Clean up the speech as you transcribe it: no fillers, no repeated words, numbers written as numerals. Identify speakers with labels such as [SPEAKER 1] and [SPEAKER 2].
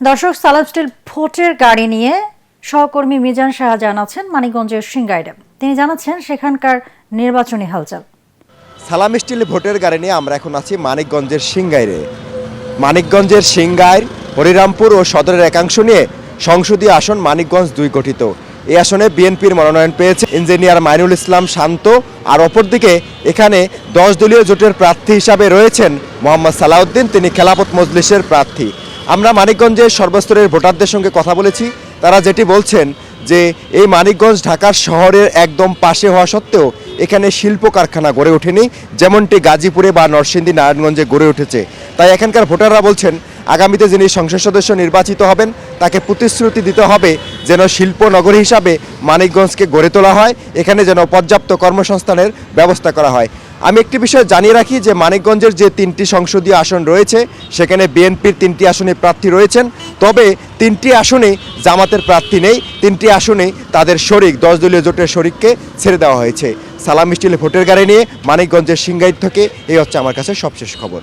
[SPEAKER 1] দর্শক, সালাম স্টিল ভোটের গাড়ি নিয়ে সহকর্মী মিজান শাহজাহান আছেন মানিকগঞ্জের সিংগাইরে। তিনি জানাচ্ছেন সেখানকার নির্বাচনী হালচাল।
[SPEAKER 2] সালাম স্টিল ভোটের গাড়ি নিয়ে আমরা এখন আছি মানিকগঞ্জের সিংগাইরে। মানিকগঞ্জের সিংগাইর, হরিরামপুর ও সদরের একাংশ নিয়ে সংসদীয় আসন মানিকগঞ্জ 2 গঠিত। এই আসনে বিএনপির মনোনয়ন পেয়েছে ইঞ্জিনিয়ার মাইনুল ইসলাম শান্ত, আর অপরদিকে এখানে 10 দলীয় জোটের প্রার্থী হিসাবে রয়েছেন মোহাম্মদ সালাউদ্দিন, তিনি খেলাফত মজলিসের প্রার্থী। আমরা মানিকগঞ্জের সর্বস্তরের ভোটারদের সঙ্গে কথা বলেছি। তারা যেটি বলছেন যে এই মানিকগঞ্জ ঢাকার শহরের একদম পাশে হওয়া সত্ত্বেও এখানে শিল্প কারখানা গড়ে ওঠেনি, যেমনটি গাজীপুরে বা নরসিংদী নারায়ণগঞ্জে গড়ে উঠেছে। তাই এখানকার ভোটাররা বলছেন আগামীতে যিনি সংসদ সদস্য নির্বাচিত হবেন তাকে প্রতিশ্রুতি দিতে হবে যেন শিল্প নগরী হিসাবে মানিকগঞ্জকে গড়ে তোলা হয়, এখানে যেন পর্যাপ্ত কর্মসংস্থানের ব্যবস্থা করা হয়। আমি একটি বিষয় জানিয়ে রাখি যে মানিকগঞ্জের যে 3টি সংসদীয় আসন রয়েছে সেখানে বিএনপির 3টি আসনে প্রার্থী রয়েছেন, তবে 3টি আসনে জামাতের প্রার্থী নেই। 3টি আসনে তাদের শরিক 10 দলীয় জোটের শরিককে ছেড়ে দেওয়া হয়েছে। সালাম স্টিলে ভোটের গাড়ি নিয়ে মানিকগঞ্জের সিংগাইর থেকে এই হচ্ছে আমার কাছে সবশেষ খবর।